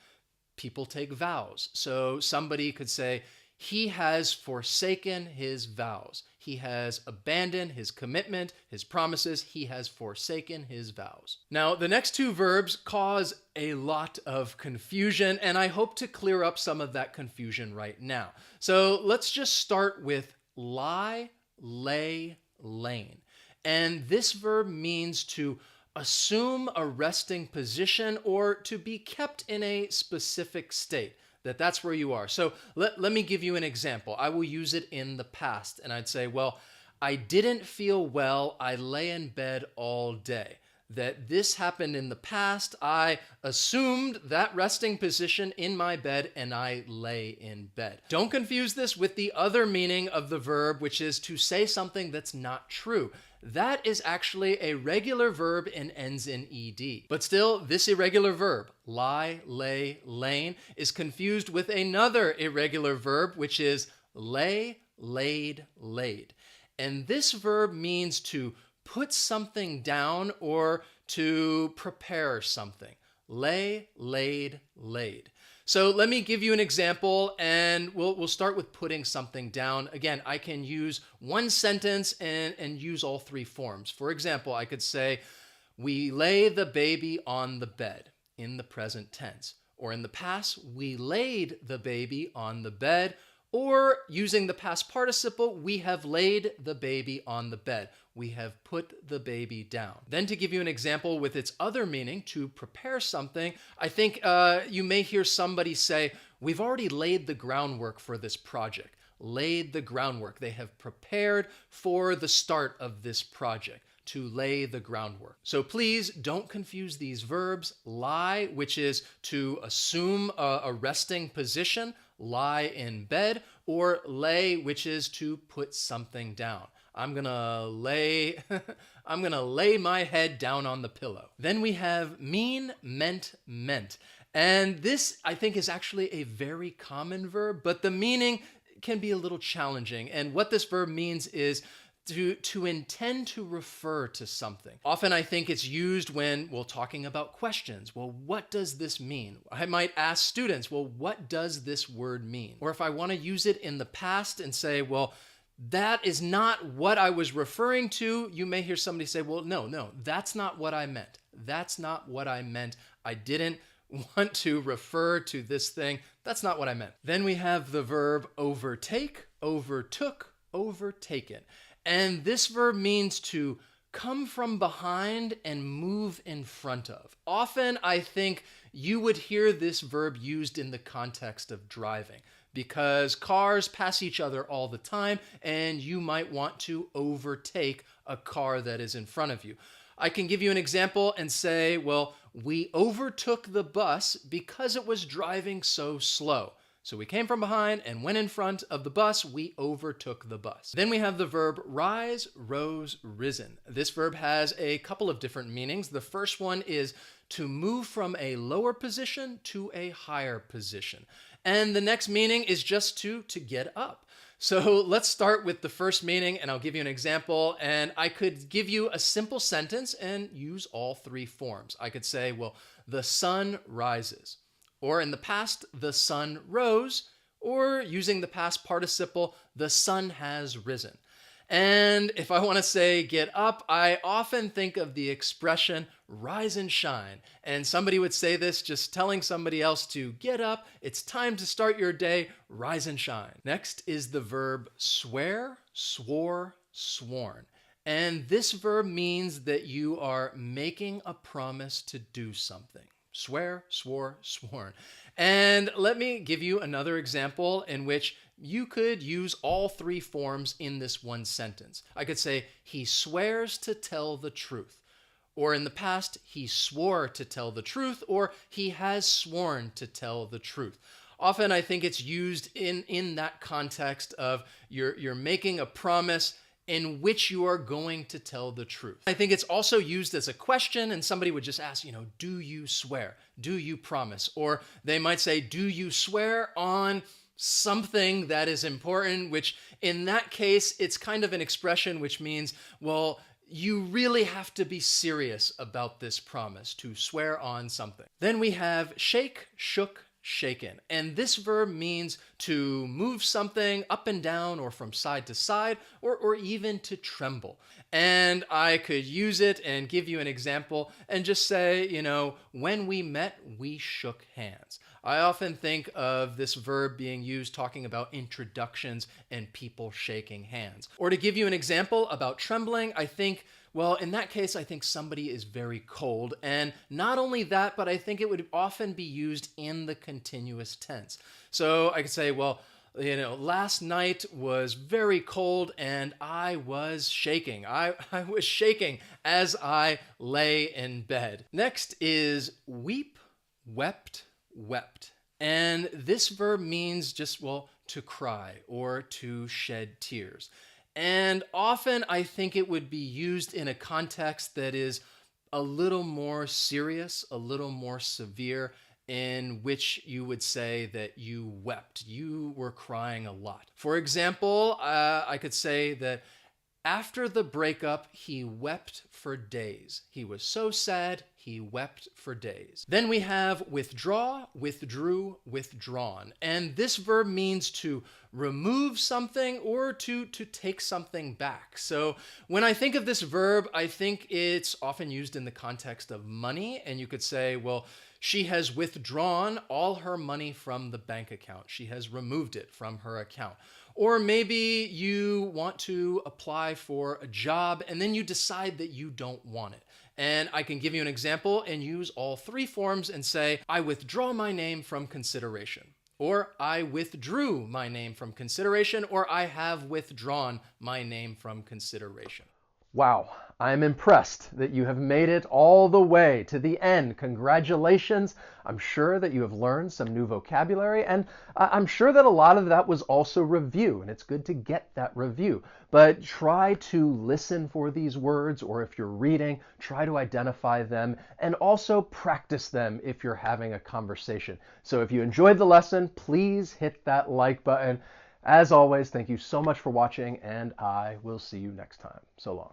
People take vows. So somebody could say, he has forsaken his vows. He has abandoned his commitment, his promises. He has forsaken his vows. Now, the next two verbs cause a lot of confusion, and I hope to clear up some of that confusion right now. So let's just start with lie, lay, lain. And this verb means to assume a resting position or to be kept in a specific state. That's where you are. So let me give you an example. I will use it in the past, and I'd say, well, I didn't feel well. I lay in bed all day. That this happened in the past. I assumed that resting position in my bed, and I lay in bed. Don't confuse this with the other meaning of the verb, which is to say something that's not true. That is actually a regular verb and ends in ed. But still, this irregular verb, lie, lay, lain, is confused with another irregular verb, which is lay, laid, laid. And this verb means to put something down or to prepare something. Lay, laid, laid. So let me give you an example, and we'll start with putting something down. Again, I can use one sentence and use all three forms. For example, I could say, we lay the baby on the bed in the present tense. Or in the past, we laid the baby on the bed. Or using the past participle, we have laid the baby on the bed. We have put the baby down. Then to give you an example with its other meaning, to prepare something, I think you may hear somebody say, we've already laid the groundwork for this project. Laid the groundwork. They have prepared for the start of this project. To lay the groundwork. So please don't confuse these verbs. Lie, which is to assume a resting position, lie in bed, or lay, which is to put something down. I'm gonna lay my head down on the pillow. Then we have mean, meant, meant. And this, I think, is actually a very common verb, but the meaning can be a little challenging. And what this verb means is to intend to refer to something. Often I think it's used when, talking about questions. Well, what does this mean? I might ask students, well, what does this word mean? Or if I want to use it in the past and say, well, that is not what I was referring to, you may hear somebody say, well, no, that's not what I meant. That's not what I meant. I didn't want to refer to this thing. That's not what I meant. Then we have the verb overtake, overtook, overtaken. And this verb means to come from behind and move in front of. Often, I think you would hear this verb used in the context of driving because cars pass each other all the time and you might want to overtake a car that is in front of you. I can give you an example and say, well, we overtook the bus because it was driving so slow. So we came from behind and went in front of the bus. We overtook the bus. Then we have the verb rise, rose, risen. This verb has a couple of different meanings. The first one is to move from a lower position to a higher position. And the next meaning is just to get up. So let's start with the first meaning, and I'll give you an example. And I could give you a simple sentence and use all three forms. I could say, well, the sun rises. Or in the past, the sun rose. Or using the past participle, the sun has risen. And if I want to say get up, I often think of the expression rise and shine. And somebody would say this just telling somebody else to get up. It's time to start your day. Rise and shine. Next is the verb swear, swore, sworn. And this verb means that you are making a promise to do something. Swear, swore, sworn. And let me give you another example in which you could use all three forms in this one sentence. I could say, he swears to tell the truth. Or in the past, he swore to tell the truth, or he has sworn to tell the truth. Often I think it's used in that context of you're making a promise in which you are going to tell the truth. I think it's also used as a question, and somebody would just ask, do you swear? Do you promise? Or they might say, do you swear on something that is important, which in that case, it's kind of an expression which means, well, you really have to be serious about this promise, to swear on something. Then we have shake, shook, shaken. And this verb means to move something up and down or from side to side, or even to tremble. And I could use it and give you an example and just say, when we met, we shook hands. I often think of this verb being used talking about introductions and people shaking hands. Or to give you an example about trembling, I think, well, in that case, I think somebody is very cold. And not only that, but I think it would often be used in the continuous tense. So I could say, well, last night was very cold and I was shaking. I was shaking as I lay in bed. Next is weep, wept, wept. And this verb means just, to cry or to shed tears. And often I think it would be used in a context that is a little more serious, a little more severe, in which you would say that you wept. You were crying a lot. For example, I could say that after the breakup, he wept for days. He was so sad, he wept for days. Then we have withdraw, withdrew, withdrawn. And this verb means to remove something or to take something back. So when I think of this verb, I think it's often used in the context of money. And you could say, well, she has withdrawn all her money from the bank account. She has removed it from her account. Or maybe you want to apply for a job and then you decide that you don't want it. And I can give you an example and use all three forms and say, I withdraw my name from consideration. Or I withdrew my name from consideration, or I have withdrawn my name from consideration. Wow, I'm impressed that you have made it all the way to the end. Congratulations. I'm sure that you have learned some new vocabulary, and I'm sure that a lot of that was also review, and it's good to get that review. But try to listen for these words, or if you're reading, try to identify them, and also practice them if you're having a conversation. So if you enjoyed the lesson, please hit that like button. As always, thank you so much for watching, and I will see you next time. So long.